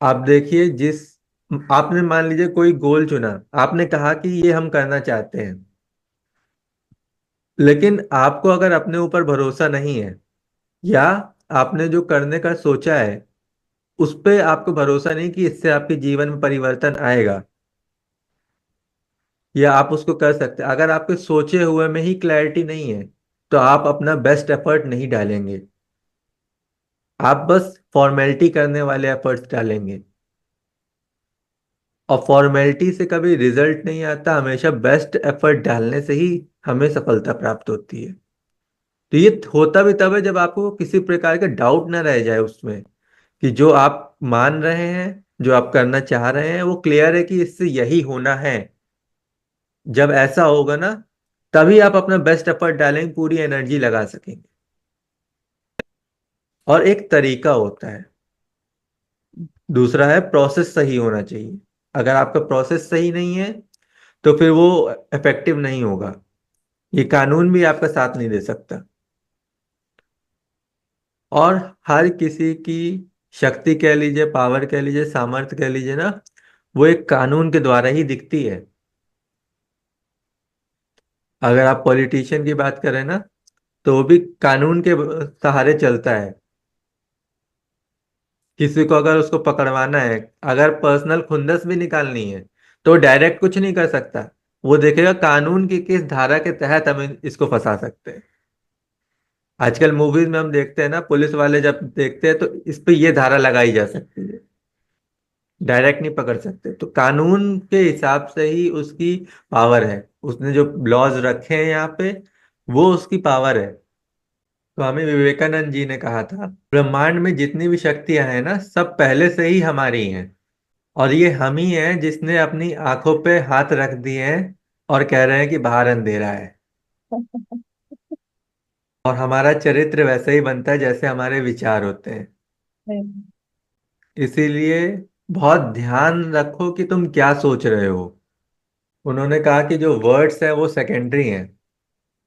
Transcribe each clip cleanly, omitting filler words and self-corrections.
आप देखिए, जिस आपने मान लीजिए कोई गोल चुना, आपने कहा कि ये हम करना चाहते हैं, लेकिन आपको अगर अपने ऊपर भरोसा नहीं है, या आपने जो करने का सोचा है उस पे आपको भरोसा नहीं कि इससे आपके जीवन में परिवर्तन आएगा, या आप उसको कर सकते हैं, अगर आपके सोचे हुए में ही क्लैरिटी नहीं है, तो आप अपना बेस्ट एफर्ट नहीं डालेंगे। आप बस फॉर्मेलिटी करने वाले एफर्ट्स डालेंगे, और फॉर्मेलिटी से कभी रिजल्ट नहीं आता, हमेशा बेस्ट एफर्ट डालने से ही हमें सफलता प्राप्त होती है। तो ये होता भी तब है जब आपको किसी प्रकार का डाउट ना रह जाए उसमें, कि जो आप मान रहे हैं, जो आप करना चाह रहे हैं वो क्लियर है कि इससे यही होना है। जब ऐसा होगा ना, तभी आप अपना बेस्ट एफर्ट डालेंगे, पूरी एनर्जी लगा सकेंगे। और एक तरीका होता है, दूसरा है प्रोसेस सही होना चाहिए। अगर आपका प्रोसेस सही नहीं है तो फिर वो इफेक्टिव नहीं होगा। ये कानून भी आपका साथ नहीं दे सकता। और हर किसी की शक्ति कह लीजिए, पावर कह लीजिए, सामर्थ्य कह लीजिए ना, वो एक कानून के द्वारा ही दिखती है। अगर आप पॉलिटिशियन की बात करें ना, तो वो भी कानून के सहारे चलता है। किसी को अगर उसको पकड़वाना है, अगर पर्सनल खुंदस भी निकालनी है, तो डायरेक्ट कुछ नहीं कर सकता। वो देखेगा कानून की किस धारा के तहत हम इसको फंसा सकते हैं। आजकल मूवीज में हम देखते हैं ना, पुलिस वाले जब देखते हैं तो इस पे ये धारा लगाई जा सकती है, डायरेक्ट नहीं पकड़ सकते। तो कानून के हिसाब से ही उसकी पावर है। उसने जो लॉज रखे हैं यहाँ पे, वो उसकी पावर है। स्वामी विवेकानंद जी ने कहा था, ब्रह्मांड में जितनी भी शक्तियां हैं ना, सब पहले से ही हमारी हैं, और ये हम ही हैं जिसने अपनी आंखों पे हाथ रख दिए हैं और कह रहे हैं कि बाहर अंधेरा है। और हमारा चरित्र वैसे ही बनता है जैसे हमारे विचार होते हैं। इसीलिए बहुत ध्यान रखो कि तुम क्या सोच रहे हो। उन्होंने कहा कि जो वर्ड्स हैं वो सेकेंडरी हैं,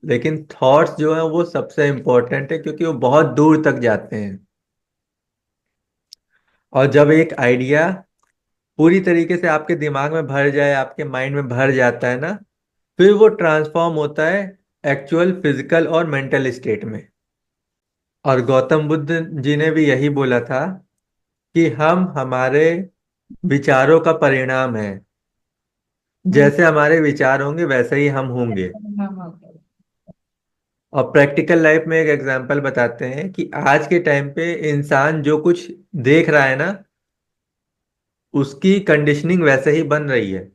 लेकिन थॉट्स जो हैं वो सबसे इंपॉर्टेंट है, क्योंकि वो बहुत दूर तक जाते हैं। और जब एक आइडिया पूरी तरीके से आपके दिमाग में भर जाए, आपके माइंड में भर जाता है ना, फिर वो ट्रांसफॉर्म होता है एक्चुअल फिजिकल और मेंटल स्टेट में। और गौतम बुद्ध जी ने भी यही बोला था कि हम हमारे विचारों का परिणाम है। हम्म। जैसे हमारे विचार होंगे वैसे ही हम होंगे। और प्रैक्टिकल लाइफ में एक एग्जांपल बताते हैं कि आज के टाइम पे इंसान जो कुछ देख रहा है ना, उसकी कंडीशनिंग वैसे ही बन रही है।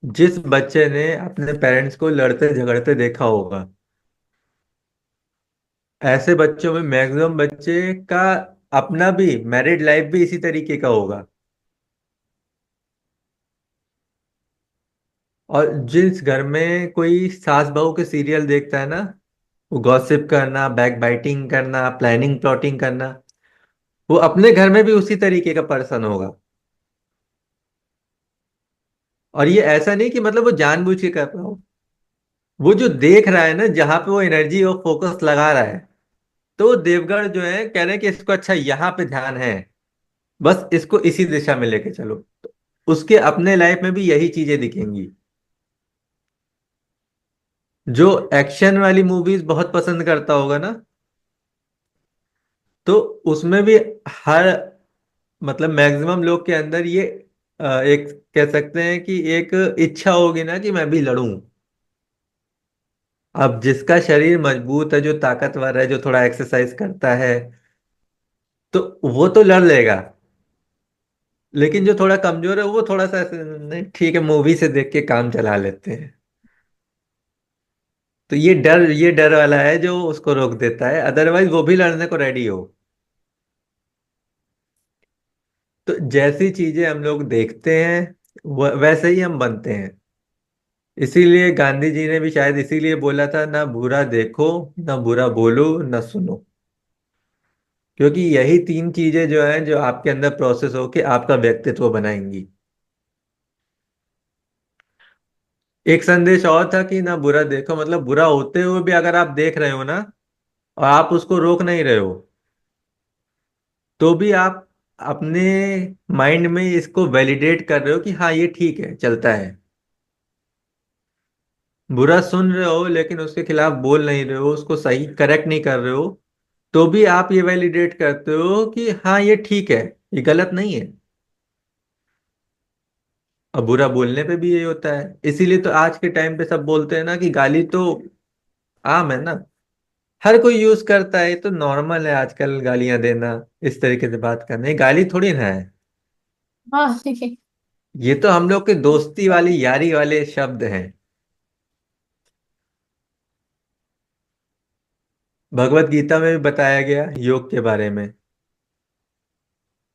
जिस बच्चे ने अपने पेरेंट्स को लड़ते झगड़ते देखा होगा, ऐसे बच्चों में मैक्सिमम बच्चे का अपना भी मैरिड लाइफ भी इसी तरीके का होगा। और जिस घर में कोई सास बहू के सीरियल देखता है ना, वो गॉसिप करना, बैक बाइटिंग करना, प्लानिंग प्लॉटिंग करना, वो अपने घर में भी उसी तरीके का पर्सन होगा। और ये ऐसा नहीं कि मतलब वो जानबूझ के कर रहा हो, वो जो देख रहा है ना, जहां पे वो एनर्जी और फोकस लगा रहा है, तो देवगढ़ जो है कह रहे हैं कि इसको अच्छा यहाँ पे ध्यान है, बस इसको इसी दिशा में लेके चलो। तो उसके अपने लाइफ में भी यही चीजें दिखेंगी। जो एक्शन वाली मूवीज बहुत पसंद करता होगा ना, तो उसमें भी हर मतलब मैक्सिमम लोग के अंदर ये एक कह सकते हैं कि एक इच्छा होगी ना कि मैं भी लड़ूं। अब जिसका शरीर मजबूत है, जो ताकतवर है, जो थोड़ा एक्सरसाइज करता है, तो वो तो लड़ लेगा। लेकिन जो थोड़ा कमजोर है वो थोड़ा सा ऐसे, नहीं ठीक है, मूवी से देख के काम चला लेते हैं। तो ये डर वाला है जो उसको रोक देता है, अदरवाइज वो भी लड़ने को रेडी हो। तो जैसी चीजें हम लोग देखते हैं वैसे ही हम बनते हैं। इसीलिए गांधी जी ने भी शायद इसीलिए बोला था, ना बुरा देखो, ना बुरा बोलो, ना सुनो। क्योंकि यही तीन चीजें जो हैं, जो आपके अंदर प्रोसेस होके आपका व्यक्तित्व बनाएंगी। एक संदेश और था कि ना बुरा देखो, मतलब बुरा होते हुए भी अगर आप देख रहे हो ना, और आप उसको रोक नहीं रहे हो, तो भी आप अपने माइंड में इसको वैलिडेट कर रहे हो कि हाँ ये ठीक है, चलता है। बुरा सुन रहे हो लेकिन उसके खिलाफ बोल नहीं रहे हो, उसको सही करेक्ट नहीं कर रहे हो, तो भी आप ये वैलिडेट करते हो कि हाँ ये ठीक है, ये गलत नहीं है। और बुरा बोलने पे भी यही होता है। इसीलिए तो आज के टाइम पे सब बोलते हैं ना कि गाली तो आम है ना, हर कोई यूज करता है, ये तो नॉर्मल है आजकल गालियां देना, इस तरीके से बात करना। ये गाली थोड़ी ना है, हाँ। ये तो हम लोग के दोस्ती वाली यारी वाले शब्द हैं। भगवत गीता में भी बताया गया योग के बारे में,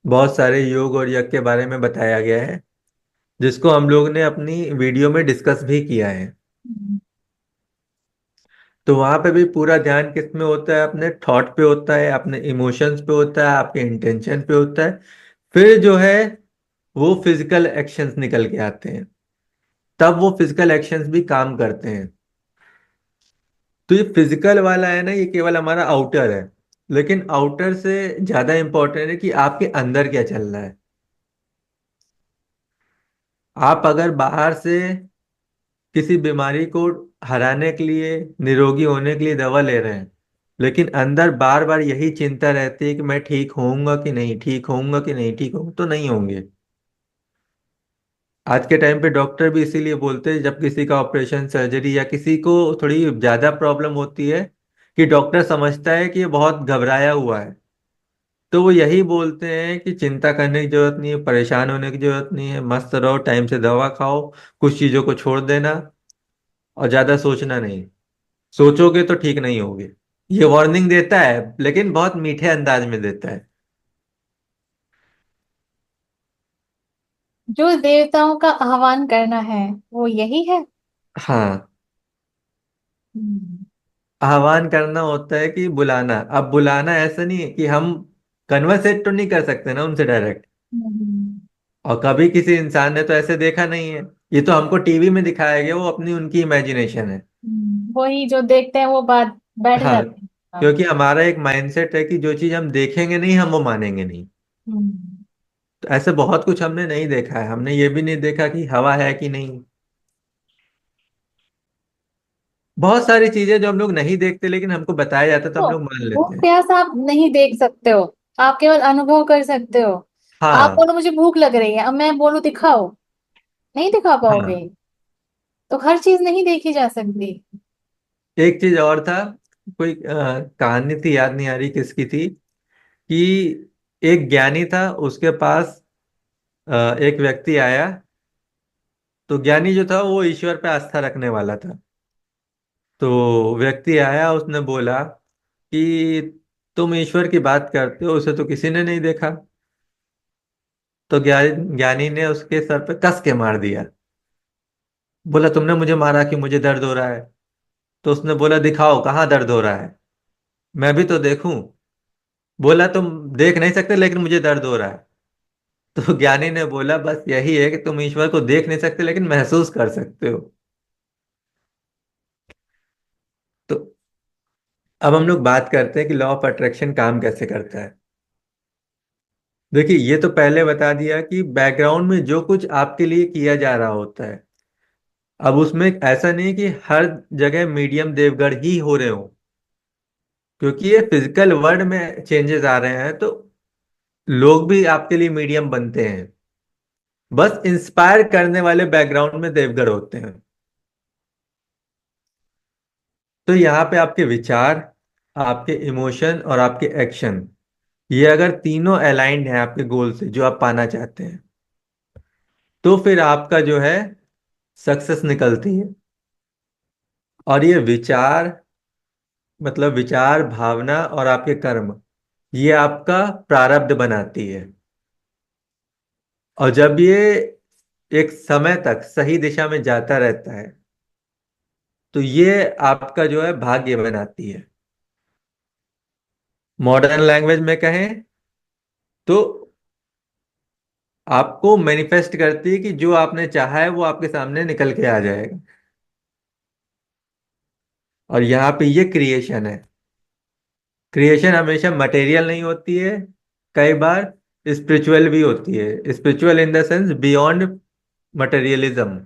बहुत सारे योग और यज्ञ के बारे में बताया गया है, जिसको हम लोग ने अपनी वीडियो में डिस्कस भी किया है। तो वहां पे भी पूरा ध्यान किस में होता है, अपने थॉट पे होता है, अपने इमोशंस पे होता है, आपके इंटेंशन पे होता है। फिर जो है वो फिजिकल एक्शंस निकल के आते हैं, तब वो फिजिकल एक्शंस भी काम करते हैं। तो ये फिजिकल वाला है ना, ये केवल हमारा आउटर है, लेकिन आउटर से ज्यादा इंपॉर्टेंट है कि आपके अंदर क्या चल रहा है। आप अगर बाहर से किसी बीमारी को हराने के लिए, निरोगी होने के लिए दवा ले रहे हैं, लेकिन अंदर बार बार यही चिंता रहती है कि मैं ठीक होऊंगा कि नहीं, ठीक होऊंगा कि नहीं, ठीक होऊंगा तो नहीं होंगे। आज के टाइम पे डॉक्टर भी इसीलिए बोलते हैं जब किसी का ऑपरेशन, सर्जरी या किसी को थोड़ी ज्यादा प्रॉब्लम होती है, कि डॉक्टर समझता है कि ये बहुत घबराया हुआ है, तो वो यही बोलते हैं कि चिंता करने की जरूरत नहीं है, परेशान होने की जरूरत नहीं है, मस्त रहो, टाइम से दवा खाओ, कुछ चीजों को छोड़ देना, और ज्यादा सोचना नहीं, सोचोगे तो ठीक नहीं होगे। ये वार्निंग देता है लेकिन बहुत मीठे अंदाज में देता है। जो देवताओं का आह्वान करना है वो यही है। हाँ, हम्म। आह्वान करना होता है कि बुलाना। अब बुलाना ऐसा नहीं है कि हम कन्वर्सेट तो नहीं कर सकते ना उनसे डायरेक्ट, हम्म। और कभी किसी इंसान ने तो ऐसे देखा नहीं है, ये तो हमको टीवी में दिखाया गया, वो अपनी उनकी इमेजिनेशन है। वही जो देखते हैं वो बात बैठ हाँ, जाते हैं। हाँ। क्योंकि हमारा एक माइंडसेट है कि जो चीज हम देखेंगे नहीं हम वो मानेंगे नहीं। हम्म। तो ऐसे बहुत कुछ हमने नहीं देखा है, हमने ये भी नहीं देखा कि हवा है कि नहीं, बहुत सारी चीजें जो हम लोग नहीं देखते लेकिन हमको बताया जाता है तो तो हम लोग मान वो लेते हैं। प्यास आप नहीं देख सकते हो, आप केवल अनुभव कर सकते हो। आप हाँ। बोलो मुझे भूख लग रही है, अब मैं बोलूं दिखाओ, नहीं दिखा पाओगे। हाँ, तो हर चीज नहीं देखी जा सकती। एक चीज और था, कोई कहानी थी, याद नहीं आ रही किसकी थी, कि एक ज्ञानी था, उसके पास एक व्यक्ति आया। तो ज्ञानी जो था वो ईश्वर पे आस्था रखने वाला था। तो व्यक्ति आया, उसने बोला कि तुम ईश्वर की बात करते हो, उसे तो किसी ने नहीं देखा। तो ज्ञानी ने उसके सर पे कस के मार दिया, बोला तुमने मुझे मारा कि मुझे दर्द हो रहा है। तो उसने बोला दिखाओ कहाँ दर्द हो रहा है, मैं भी तो देखूं। बोला तुम देख नहीं सकते लेकिन मुझे दर्द हो रहा है। तो ज्ञानी ने बोला बस यही है कि तुम ईश्वर को देख नहीं सकते लेकिन महसूस कर सकते हो। तो अब हम लोग बात करते हैं कि लॉ ऑफ अट्रैक्शन काम कैसे करता है। देखिए, ये तो पहले बता दिया कि बैकग्राउंड में जो कुछ आपके लिए किया जा रहा होता है, अब उसमें ऐसा नहीं कि हर जगह मीडियम देवगढ़ ही हो रहे हो, क्योंकि ये फिजिकल वर्ल्ड में चेंजेस आ रहे हैं, तो लोग भी आपके लिए मीडियम बनते हैं, बस इंस्पायर करने वाले बैकग्राउंड में देवगढ़ होते हैं। तो यहाँ पे आपके विचार, आपके इमोशन और आपके एक्शन, ये अगर तीनों अलाइंड हैं आपके गोल से जो आप पाना चाहते हैं, तो फिर आपका जो है सक्सेस निकलती है। और ये विचार, मतलब विचार, भावना और आपके कर्म, ये आपका प्रारब्ध बनाती है। और जब ये एक समय तक सही दिशा में जाता रहता है, तो ये आपका जो है भाग्य बनाती है। मॉडर्न लैंग्वेज में कहें तो आपको मैनिफेस्ट करती है कि जो आपने चाहा है वो आपके सामने निकल के आ जाएगा। और यहाँ पे ये क्रिएशन है। क्रिएशन हमेशा मटेरियल नहीं होती है, कई बार स्पिरिचुअल भी होती है, spiritual in the sense beyond materialism.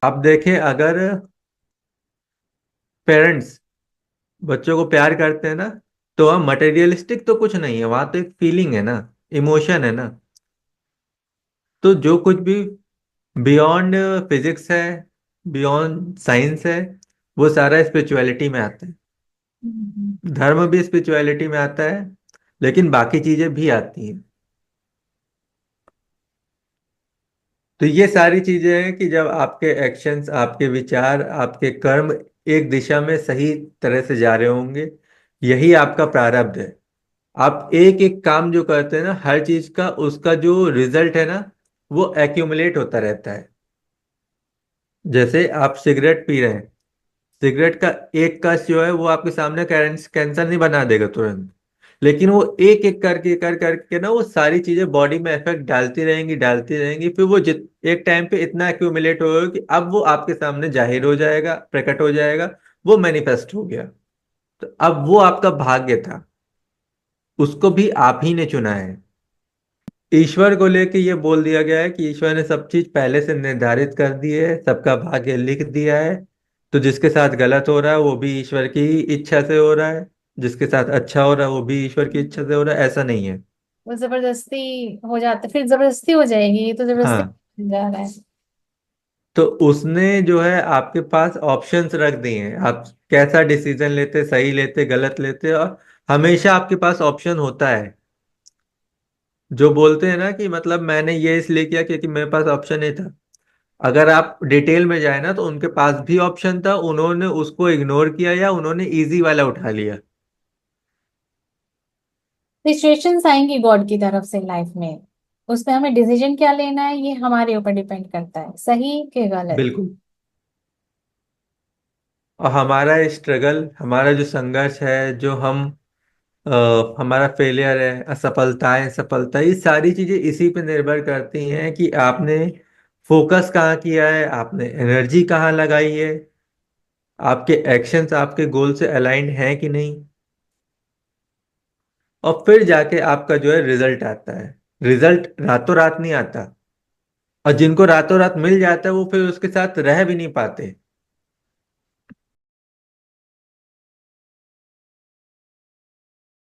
आप देखें, अगर पेरेंट्स बच्चों को प्यार करते हैं ना, तो वहाँ मटेरियलिस्टिक तो कुछ नहीं है, वहां तो एक फीलिंग है ना, इमोशन है ना। तो जो कुछ भी बियॉन्ड फिजिक्स है, बियॉन्ड साइंस है, वो सारा स्पिरिचुअलिटी में आता है। हम्म। धर्म भी स्पिरिचुअलिटी में आता है, लेकिन बाकी चीजें भी आती हैं। तो ये सारी चीजें हैं कि जब आपके एक्शंस, आपके विचार, आपके कर्म एक दिशा में सही तरह से जा रहे होंगे, यही आपका प्रारब्ध है। आप एक एक काम जो करते हैं ना, हर चीज का उसका जो रिजल्ट है ना, वो एक्यूमुलेट होता रहता है। जैसे आप सिगरेट पी रहे हैं, सिगरेट का एक कश जो है वो आपके सामने कैंसर नहीं बना देगा तुरंत, लेकिन वो एक एक करके कर करके ना वो सारी चीजें बॉडी में इफेक्ट डालती रहेंगी, फिर वो जित एक टाइम पे इतना एक्यूमुलेट होगा कि अब वो आपके सामने जाहिर हो जाएगा, प्रकट हो जाएगा, वो मैनिफेस्ट हो गया। तो अब वो आपका भाग्य था, उसको भी आप ही ने चुना है। ईश्वर को लेके ये बोल दिया गया है कि ईश्वर ने सब चीज पहले से निर्धारित कर दी है, सबका भाग्य लिख दिया है। तो जिसके साथ गलत हो रहा है वो भी ईश्वर की इच्छा से हो रहा है, जिसके साथ अच्छा हो रहा है वो भी ईश्वर की इच्छा से हो रहा है, ऐसा नहीं है। वो जबरदस्ती हो जाता, फिर जबरदस्ती हो जाएगी, ये तो जबरदस्ती हाँ, बन जा रहा है। तो उसने जो है आपके पास ऑप्शंस रख दिए हैं, आप कैसा डिसीजन लेते, सही लेते, गलत लेते, और हमेशा आपके पास ऑप्शन होता है। जो बोलते हैं ना कि मतलब मैंने ये इसलिए किया क्योंकि मेरे पास ऑप्शन नहीं था, अगर आप डिटेल में जाए ना तो उनके पास भी ऑप्शन था, उन्होंने उसको इग्नोर किया या उन्होंने इजी वाला उठा लिया। सिचुएशंस आएंगी गॉड की तरफ से लाइफ में, उसमें हमें डिसीजन क्या लेना है ये हमारे ऊपर डिपेंड करता है, सही कि गलत। बिल्कुल। और हमारा स्ट्रगल, हमारा जो संघर्ष है, जो हम हमारा फेलियर है, असफलताएं, सफलता, ये सारी चीजें इसी पे निर्भर करती हैं कि आपने फोकस कहाँ किया है, आपने एनर्जी कहाँ लगाई है, आपके एक्शंस आपके गोल से अलाइंड हैं कि नहीं। और फिर जाके आपका जो है रिजल्ट आता है। रिजल्ट रातों रात नहीं आता, और जिनको रातों रात मिल जाता है वो फिर उसके साथ रह भी नहीं पाते।